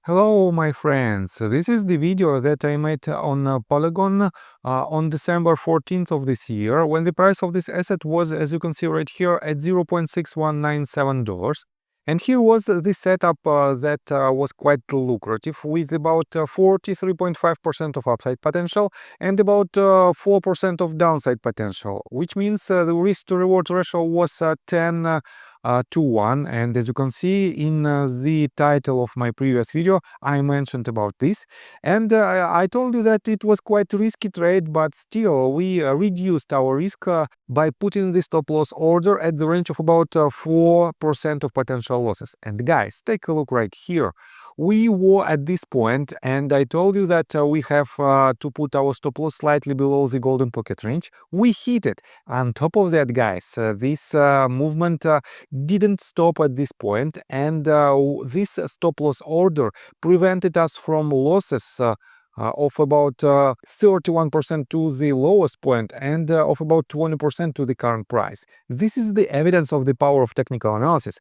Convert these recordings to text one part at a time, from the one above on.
Hello, my friends. This is the video that I made on Polygon on December 14th of this year, when the price of this asset was, as you can see right here, at $0.6197. And here was the setup that was quite lucrative, with about 43.5% of upside potential and about 4% of downside potential, which means the risk to reward ratio was 10 to 1. And as you can see in the title of my previous video, I mentioned about this. And I told you that it was quite a risky trade, but still we reduced our risk by putting the stop loss order at the range of about 4% of potential losses. And guys, take a look right here. We were at this point, and I told you that we have to put our stop loss slightly below the golden pocket range. We hit it. On top of that, guys, this movement didn't stop at this point, and this stop loss order prevented us from losses of about 31% to the lowest point and of about 20% to the current price. This is the evidence of the power of technical analysis.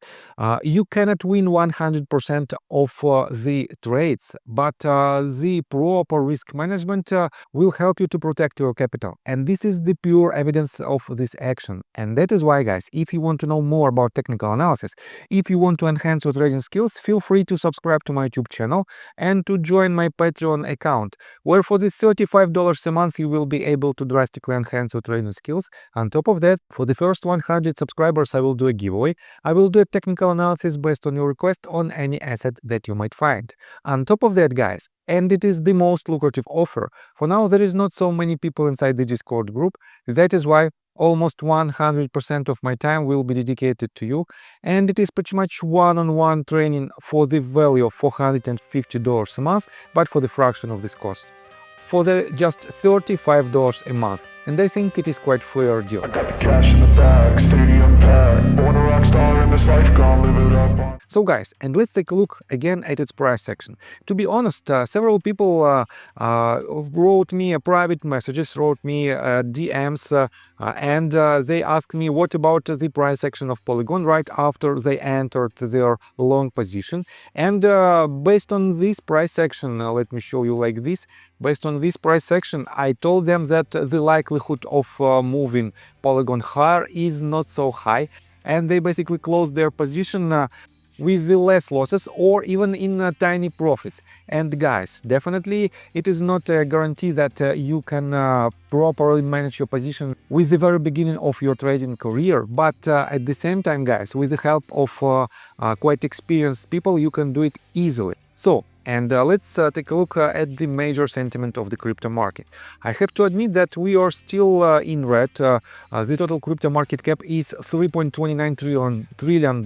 You cannot win 100% of the trades, but the proper risk management will help you to protect your capital. And this is the pure evidence of this action. And that is why, guys, if you want to know more about technical analysis, if you want to enhance your trading skills, feel free to subscribe to my YouTube channel and to join my Patreon account, where for the $35 a month you will be able to drastically enhance your trading skills. On top of that, for the first 100 subscribers I will do a giveaway. I will do a technical analysis based on your request on any asset that you might find. On top of that, guys, and it is the most lucrative offer, for now there is not so many people inside the Discord group. That is why almost 100% of my time will be dedicated to you, and it is pretty much one-on-one training for the value of $450 a month, but for the fraction of this cost, for the just $35 a month. And I think it is quite fair deal. I got the cash in the bag, stadium packed, born a rock star in this life, gonna live it up. So guys, and let's take a look again at its price action. To be honest, several people wrote me private messages, wrote me DMs, and they asked me what about the price action of Polygon right after they entered their long position. And based on this price action, let me show you like this. Based on this price action, I told them that the likelihood of moving Polygon higher is not so high, and they basically closed their position with the less losses or even in tiny profits. And guys, definitely it is not a guarantee that you can properly manage your position with the very beginning of your trading career, but at the same time, guys, with the help of quite experienced people, you can do it easily. So, and let's take a look at the major sentiment of the crypto market. I have to admit that we are still in red. The total crypto market cap is $3.29 trillion.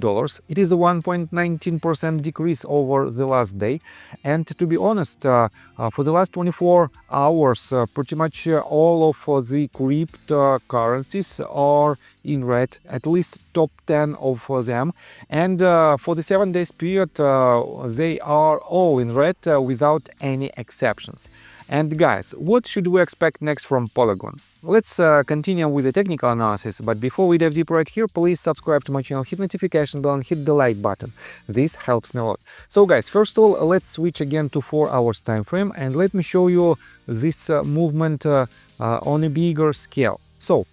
It is a 1.19% decrease over the last day. And to be honest, for the last 24 hours, pretty much all of the cryptocurrencies are in red, at least top 10 of them. And for the 7 days period, they are all in red without any exceptions. And guys, what should we expect next from Polygon? Let's continue with the technical analysis, but before we dive deeper right here, please subscribe to my channel, hit notification bell and hit the like button. This helps me a lot. So guys, first of all, let's switch again to 4 hours time frame and let me show you this movement on a bigger scale. So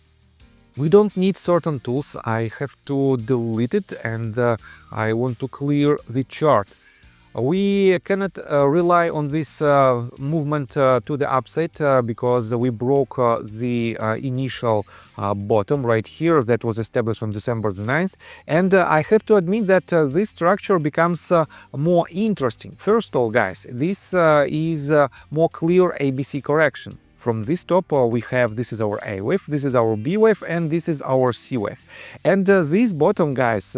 we don't need certain tools. I have to delete it, and I want to clear the chart. We cannot rely on this movement to the upside because we broke the initial bottom right here that was established on December the 9th. And I have to admit that this structure becomes more interesting. First of all, guys, this is more clear ABC correction. From this top, we have, this is our A wave, this is our B wave, and this is our C wave. And this bottom, guys,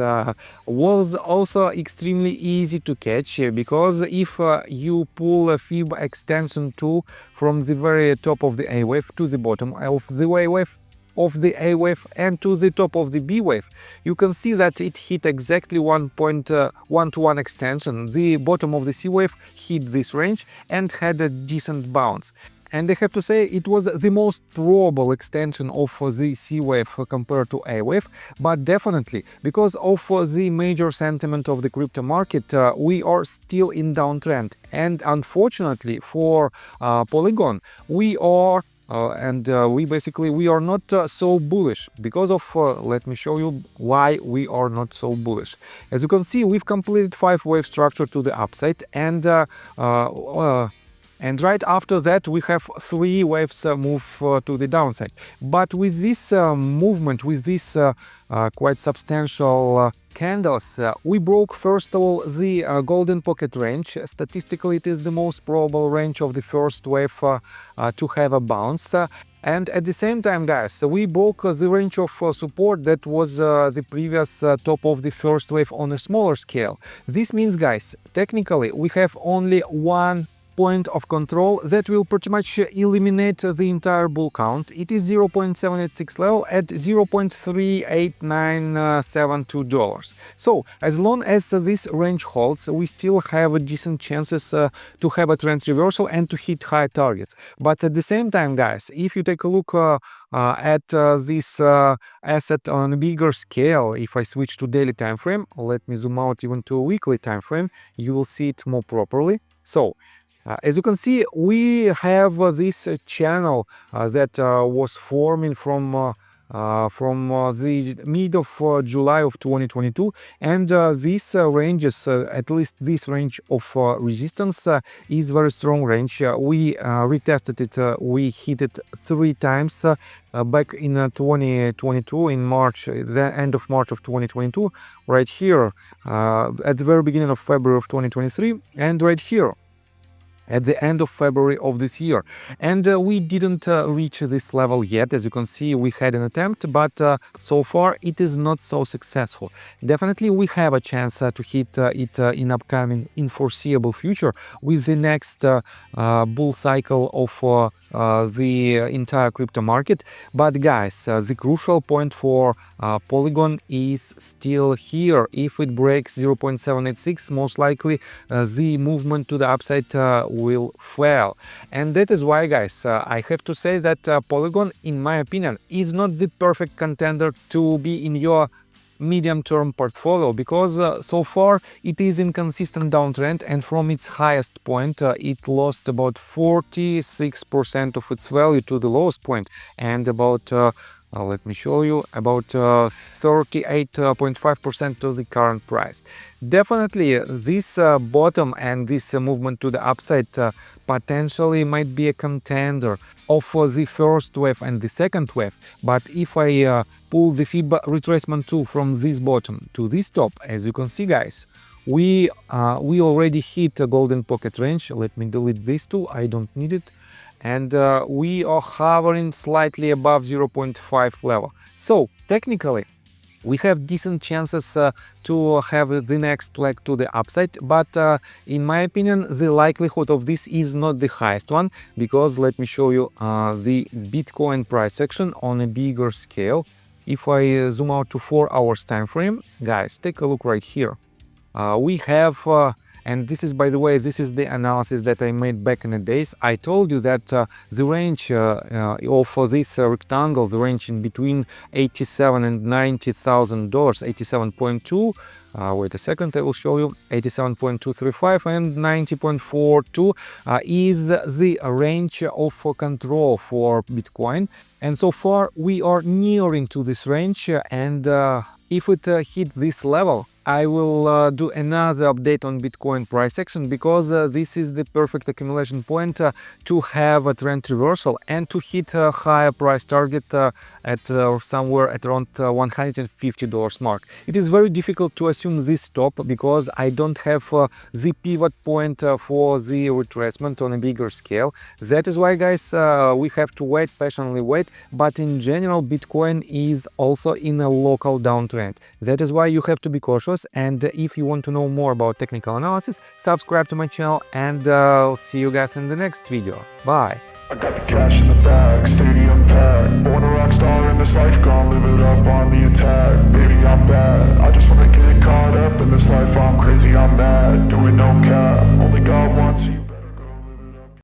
was also extremely easy to catch, because if you pull a fib extension tool from the very top of the A wave to the bottom of the A wave and to the top of the B wave, you can see that it hit exactly 1.1-to-1 extension. The bottom of the C wave hit this range and had a decent bounce. And I have to say it was the most probable extension of the C wave compared to A wave, but definitely because of the major sentiment of the crypto market, we are still in downtrend. And unfortunately for Polygon, we are we are not so bullish because of let me show you why we are not so bullish. As you can see, we've completed 5-wave structure to the upside, and right after that we have 3 waves move to the downside. But with this movement, with this quite substantial candles, we broke first of all the golden pocket range. Statistically, it is the most probable range of the first wave to have a bounce. And at the same time, guys, we broke the range of support that was the previous top of the first wave on a smaller scale. This means, guys, technically we have only one point of control that will pretty much eliminate the entire bull count. It is 0.786 level at $0.38972. So as long as this range holds, we still have decent chances to have a trend reversal and to hit high targets. But at the same time, guys, if you take a look at this asset on a bigger scale, if I switch to daily time frame, let me zoom out even to a weekly time frame, you will see it more properly. So as you can see, we have this channel that was forming from the mid of July of 2022, and these ranges, at least this range of resistance, is very strong range. We retested it, we hit it 3 times back in 2022 in March, the end of March of 2022, right here at the very beginning of February of 2023, and right here at the end of February of this year. And we didn't reach this level yet. As you can see, we had an attempt, but so far it is not so successful. Definitely we have a chance to hit it in upcoming, in foreseeable future with the next bull cycle of the entire crypto market. But guys, the crucial point for Polygon is still here. If it breaks 0.786, most likely the movement to the upside will fail. And that is why, guys, I have to say that Polygon, in my opinion, is not the perfect contender to be in your medium-term portfolio, because so far it is in consistent downtrend, and from its highest point it lost about 46% of its value to the lowest point, and about let me show you, about 38.5% to the current price. Definitely this bottom and this movement to the upside potentially might be a contender of the first wave and the second wave. But if I pull the Fib retracement tool from this bottom to this top, as you can see, guys, we already hit a golden pocket range. Let me delete this tool, I don't need it. And we are hovering slightly above 0.5 level. So technically we have decent chances to have the next leg to the upside, but in my opinion the likelihood of this is not the highest one, because let me show you the Bitcoin price action on a bigger scale. If I zoom out to 4 hours time frame, guys, take a look right here. We have and this is, by the way, this is the analysis that I made back in the days. I told you that the range of this rectangle, the range in between $87,000 and $90,000, 87.2. Wait a second, I will show you. 87.235 and 90.42 is the range of control for Bitcoin. And so far we are nearing to this range, and if it hit this level, I will do another update on Bitcoin price action, because this is the perfect accumulation point to have a trend reversal and to hit a higher price target at somewhere at around $150 mark. It is very difficult to assume this stop, because I don't have the pivot point for the retracement on a bigger scale. That is why, guys, we have to wait, patiently wait. But in general, Bitcoin is also in a local downtrend. That is why you have to be cautious. And if you want to know more about technical analysis, subscribe to my channel, and I'll see you guys in the next video. Bye! I got the cash in the bag, stay